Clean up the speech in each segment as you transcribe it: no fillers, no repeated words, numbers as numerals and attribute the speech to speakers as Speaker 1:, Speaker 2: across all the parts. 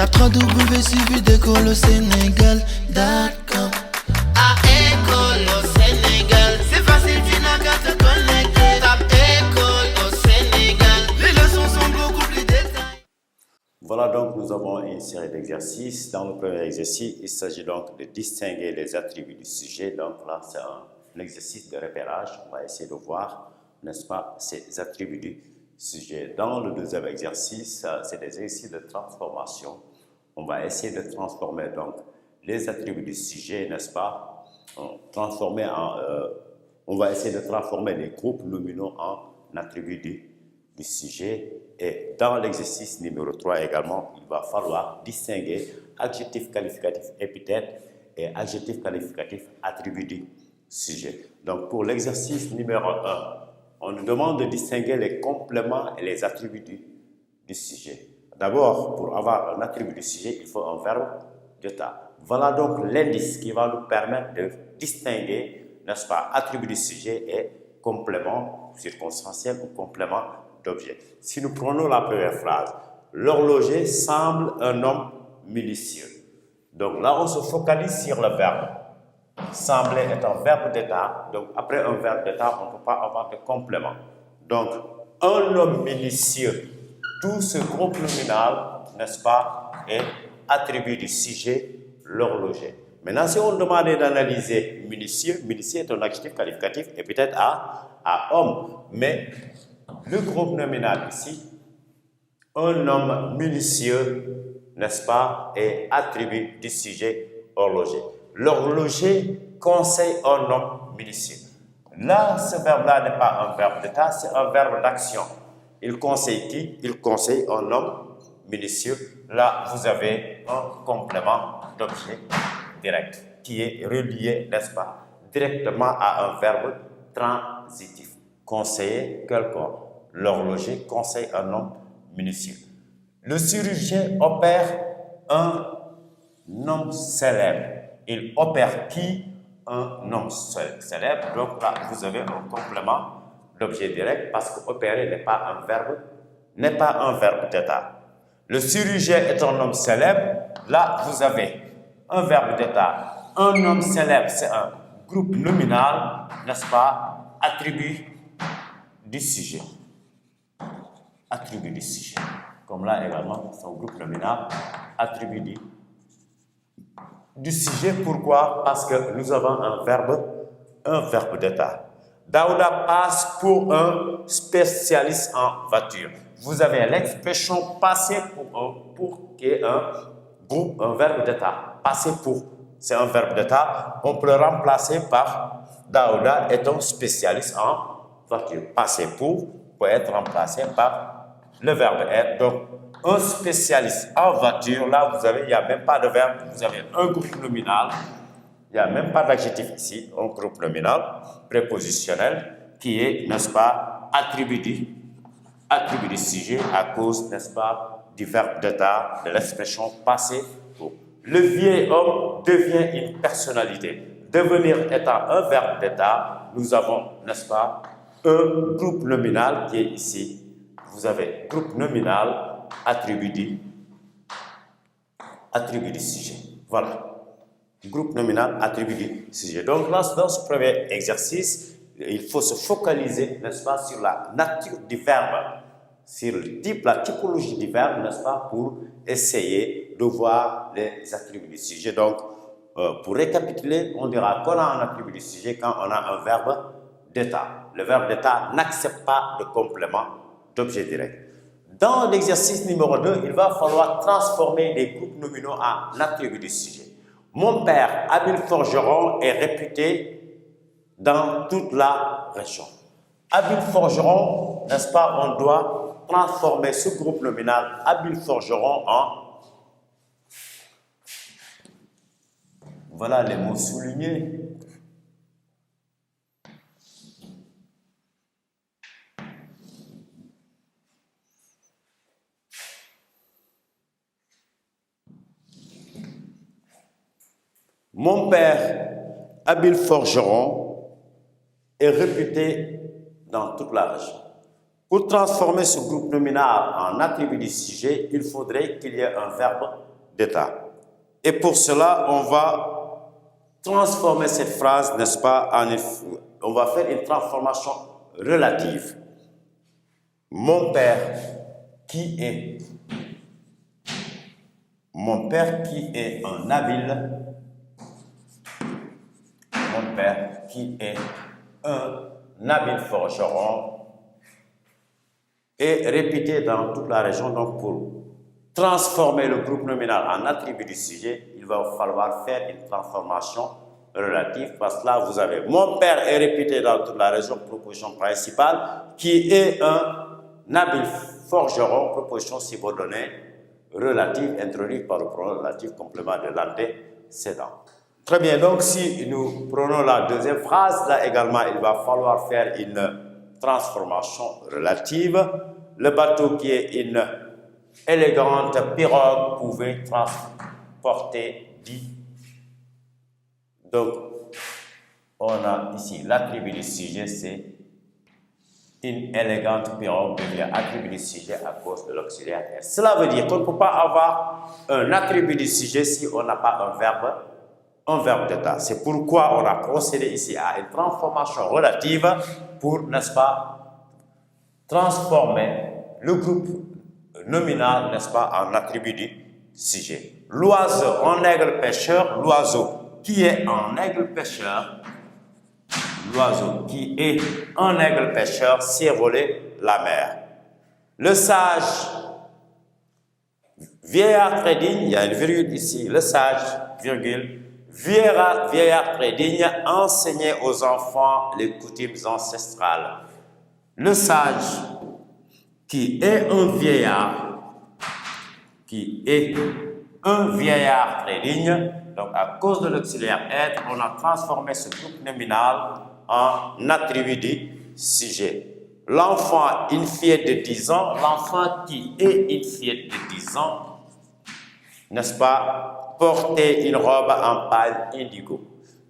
Speaker 1: Tape www.suividécole-au-sénégal.com. À École au Sénégal, c'est facile, tu n'as qu'à te connecter. Tape École au Sénégal, les leçons sont beaucoup plus détaillées.
Speaker 2: Voilà, donc nous avons une série d'exercices. Dans le premier exercice, il s'agit donc de distinguer les attributs du sujet. Donc là, c'est un exercice de repérage. On va essayer de voir, n'est-ce pas, ces attributs du sujet. Dans le deuxième exercice, c'est des exercices de transformation. On va essayer de transformer donc les attributs du sujet, n'est-ce pas, on va essayer de transformer les groupes nominaux en attributs du sujet. Et dans l'exercice numéro 3 également, il va falloir distinguer adjectif qualificatif épithète et adjectif qualificatif attribut du sujet. Donc pour l'exercice numéro 1, on nous demande de distinguer les compléments et les attributs du sujet. D'abord, pour avoir un attribut du sujet, il faut un verbe d'état. Voilà donc l'indice qui va nous permettre de distinguer, n'est-ce pas, attribut du sujet et complément circonstanciel ou complément d'objet. Si nous prenons la première phrase, l'horloger semble un homme minutieux. Donc là, on se focalise sur le verbe. Sembler est un verbe d'état. Donc après un verbe d'état, on ne peut pas avoir de complément. Donc un homme minutieux, tout ce groupe nominal, n'est-ce pas, est attribut du sujet, l'horloger. Maintenant, si on demandait d'analyser minutieux, minutieux est un adjectif qualificatif et peut-être à homme. Mais le groupe nominal ici, un homme minutieux, n'est-ce pas, est attribut du sujet, horloger. L'horloger conseille un homme minutieux. Là, ce verbe-là n'est pas un verbe d'état, c'est un verbe d'action. Il conseille qui? Il conseille un homme minutieux. Là, vous avez un complément d'objet direct qui est relié, n'est-ce pas, directement à un verbe transitif. Conseiller quelqu'un. L'horloger conseille un homme minutieux. Le chirurgien opère un homme célèbre. Il opère qui? Un homme célèbre. Donc là, vous avez un complément d'objet direct parce que opérer n'est pas un verbe d'état. Le chirurgien est un homme célèbre. Là, vous avez un verbe d'état. Un homme célèbre, c'est un groupe nominal, n'est-ce pas, attribut du sujet. Attribut du sujet. Comme là également, c'est un groupe nominal, attribut du sujet. Pourquoi? Parce que nous avons un verbe d'état. Daouda passe pour un spécialiste en voiture. Vous avez l'expression passer pour qui est un verbe d'état. Passer pour, c'est un verbe d'état. On peut le remplacer par Daouda est un spécialiste en voiture. Passer pour peut être remplacé par le verbe être. Donc, un spécialiste en voiture, là, vous avez, il n'y a même pas de verbe, vous avez un groupe nominal. Il n'y a même pas d'adjectif ici, un groupe nominal prépositionnel qui est, n'est-ce pas, attribut du sujet à cause, n'est-ce pas, du verbe d'état, de l'expression passé pour. Le vieil homme devient une personnalité. Devenir étant un verbe d'état, nous avons, n'est-ce pas, un groupe nominal qui est ici. Vous avez groupe nominal, attribut du sujet. Voilà. Groupe nominal, attribut du sujet. Donc là, dans ce premier exercice, il faut se focaliser, n'est-ce pas, sur la nature du verbe, sur le type, la typologie du verbe, n'est-ce pas, pour essayer de voir les attributs du sujet. Donc, pour récapituler, on dira qu'on a un attribut du sujet quand on a un verbe d'état. Le verbe d'état n'accepte pas de complément d'objet direct. Dans l'exercice numéro 2, il va falloir transformer les groupes nominaux en attributs du sujet. Mon père, habile forgeron, est réputé dans toute la région. Habile forgeron, n'est-ce pas, on doit transformer ce groupe nominal habile forgeron en... Voilà les mots soulignés. Mon père, habile forgeron, est réputé dans toute la région. Pour transformer ce groupe nominal en attribut du sujet, il faudrait qu'il y ait un verbe d'État. Et pour cela, on va transformer cette phrase, n'est-ce pas, on va faire une transformation relative. Mon père qui est un habile, mon père qui est un habile forgeron, est répété dans toute la région. Donc pour transformer le groupe nominal en attribut du sujet, il va falloir faire une transformation relative, parce que là vous avez mon père est répété dans toute la région, proposition principale, qui est un habile forgeron, proposition subordonnée relative introduite par le pronom relatif complément de l'antécédent. Très bien, donc si nous prenons la deuxième phrase, là également il va falloir faire une transformation relative. Le bateau qui est une élégante pirogue pouvait transporter 10. Donc, on a ici l'attribut du sujet, c'est une élégante pirogue devient attribut du sujet à cause de l'auxiliaire être. Cela veut dire qu'on ne peut pas avoir un attribut du sujet si on n'a pas un verbe d'état. C'est pourquoi on a procédé ici à une transformation relative pour, n'est-ce pas, transformer le groupe nominal, n'est-ce pas, en attribut du sujet. L'oiseau, un aigle pêcheur, l'oiseau qui est un aigle pêcheur, l'oiseau qui est un aigle pêcheur survolait la mer. Le sage, vieillard très digne, il y a une virgule ici, le sage, virgule, vieillard très digne enseignait aux enfants les coutumes ancestrales. Le sage qui est un vieillard très digne, donc à cause de l'auxiliaire être, on a transformé ce groupe nominal en attribut du sujet. L'enfant, une fillette de 10 ans, l'enfant qui est une fillette de 10 ans, n'est-ce pas, portait une robe en paille indigo.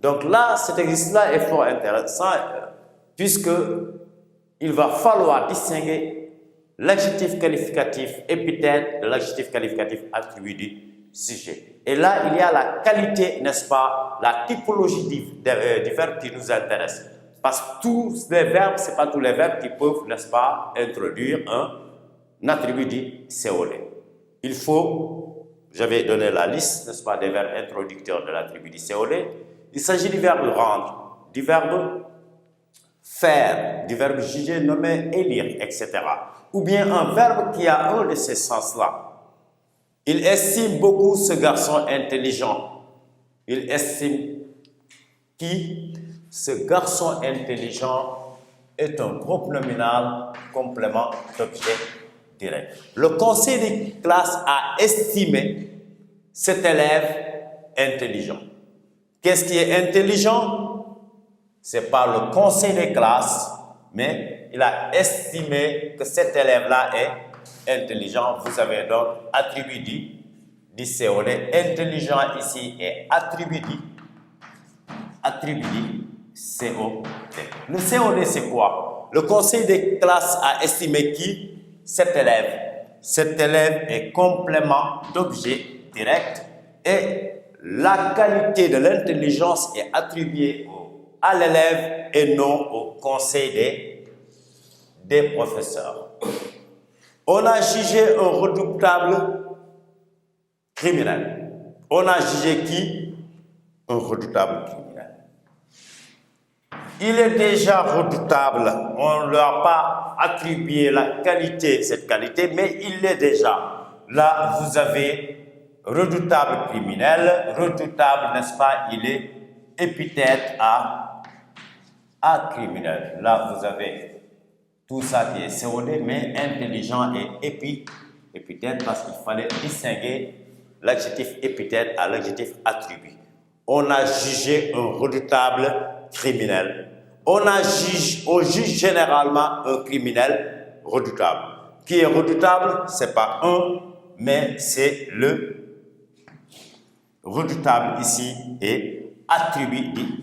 Speaker 2: Donc là, cet exercice-là est fort intéressant, puisque il va falloir distinguer l'adjectif qualificatif épithète de l'adjectif qualificatif attribut du sujet. Et là, il y a la qualité, n'est-ce pas, la typologie du verbe qui nous intéresse. Parce que tous les verbes, ce n'est pas tous les verbes qui peuvent, n'est-ce pas, introduire un attribut du COD. Il faut, j'avais donné la liste, n'est-ce pas, des verbes introducteurs de l'attribut du COD. Il s'agit du verbe rendre, du verbe faire, du verbe juger, nommer, élire, etc. Ou bien un verbe qui a un de ces sens-là. Il estime beaucoup ce garçon intelligent. Il estime ce garçon intelligent est un groupe nominal complément d'objet direct. Le conseil de classe a estimé cet élève intelligent. Qu'est-ce qui est intelligent? Ce n'est pas le conseil de classe, mais il a estimé que cet élève-là est intelligent. Vous avez donc attribut du COD. Intelligent ici est attribut du COD. Le COD, c'est quoi? Le conseil de classe a estimé qui? Cet élève. Cet élève est complément d'objet direct et la qualité de l'intelligence est attribuée à l'élève et non au conseil des professeurs. On a jugé un redoutable criminel. On a jugé qui? Un redoutable criminel. Il est déjà redoutable. On ne lui a pas attribué la qualité, cette qualité, mais il l'est déjà. Là, vous avez redoutable criminel. Redoutable, n'est-ce pas? Il est épithète à criminel. Là, vous avez tout ça qui est COD, mais intelligent et épithète parce qu'il fallait distinguer l'adjectif épithète à l'adjectif attribut. On a jugé un redoutable criminel. On juge généralement un criminel redoutable. Qui est redoutable? Ce n'est pas un, mais c'est le redoutable ici et attribut du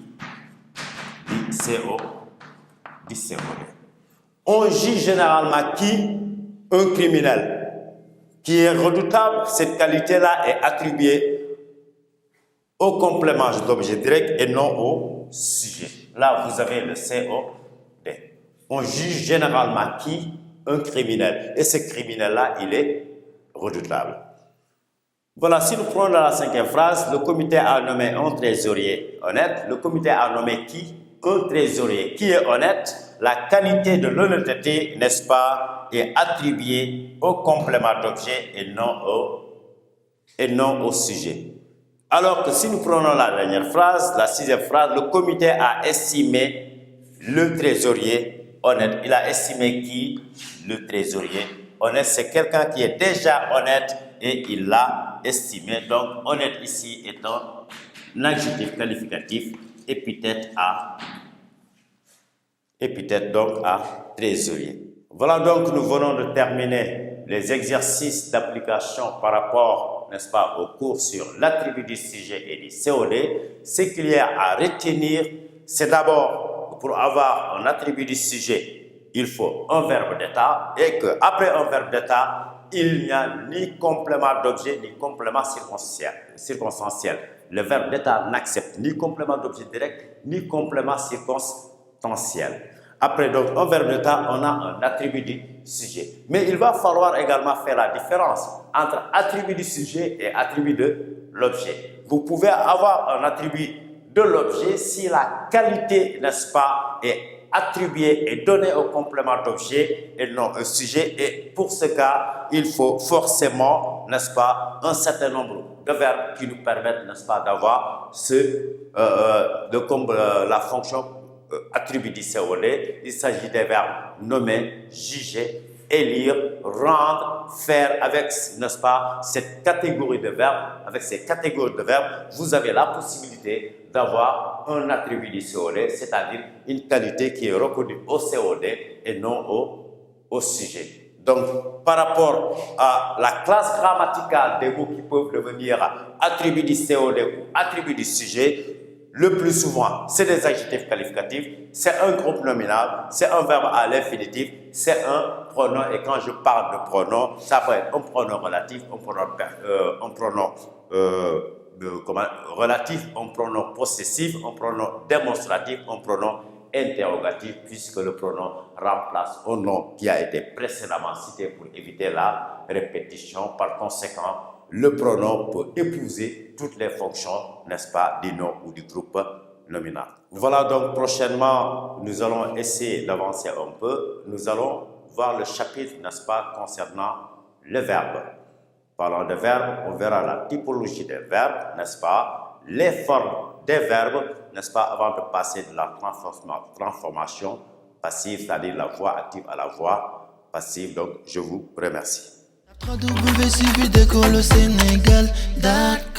Speaker 2: COD. On juge généralement qui? Un criminel. qui est redoutable, cette qualité-là est attribuée au complément d'objet direct et non au sujet. Là, vous avez le COD. On juge généralement qui? Un criminel. Et ce criminel-là, il est redoutable. Voilà, si nous prenons la cinquième phrase, le comité a nommé un trésorier honnête. Le comité a nommé qui? Un trésorier. Qui est honnête? La qualité de l'honnêteté, n'est-ce pas, est attribuée au complément d'objet et non au sujet. Alors que si nous prenons la dernière phrase, la sixième phrase, le comité a estimé le trésorier honnête. Il a estimé qui? Le trésorier honnête. C'est quelqu'un qui est déjà honnête et il l'a estimé. Donc, honnête ici est un adjectif qualificatif, épithète donc à trésorier. Voilà donc, nous venons de terminer les exercices d'application par rapport, n'est-ce pas, au cours sur l'attribut du sujet et du COD. Ce qu'il y a à retenir, c'est d'abord, pour avoir un attribut du sujet, il faut un verbe d'état et qu'après un verbe d'état, il n'y a ni complément d'objet ni complément circonstanciel. Le verbe d'état n'accepte ni complément d'objet direct ni complément circonstanciel. Après donc un verbe d'état, on a un attribut du sujet. Mais il va falloir également faire la différence entre attribut du sujet et attribut de l'objet. Vous pouvez avoir un attribut de l'objet si la qualité, n'est-ce pas, est attribuée et donnée au complément d'objet et non au sujet. Et pour ce cas, il faut forcément, n'est-ce pas, un certain nombre de verbes qui nous permettent, n'est-ce pas, d'avoir la fonction attribut du COD. Il s'agit des verbes nommer, juger, élire, rendre, faire, avec, n'est-ce pas, cette catégorie de verbes. Avec ces catégories de verbes, vous avez la possibilité d'avoir un attribut du COD, c'est-à-dire une qualité qui est reconnue au COD et non au sujet. Donc, par rapport à la classe grammaticale des mots qui peuvent devenir attribut du COD ou attribut du sujet, le plus souvent, c'est des adjectifs qualificatifs, c'est un groupe nominal, c'est un verbe à l'infinitif, c'est un pronom. Et quand je parle de pronom, ça peut être un pronom relatif, un pronom relatif, un pronom possessif, un pronom démonstratif, un pronom interrogatif, puisque le pronom remplace un nom qui a été précédemment cité pour éviter la répétition. Par conséquent, le pronom peut épouser toutes les fonctions, n'est-ce pas, du nom ou du groupe nominal. Voilà donc, prochainement, nous allons essayer d'avancer un peu. Nous allons voir le chapitre, n'est-ce pas, concernant le verbe. Parlant de verbe, on verra la typologie des verbes, n'est-ce pas, les formes des verbes, n'est-ce pas, avant de passer de la transformation passive, c'est-à-dire la voix active à la voix passive. Donc, je vous remercie.
Speaker 1: www.suividecolosénégal.com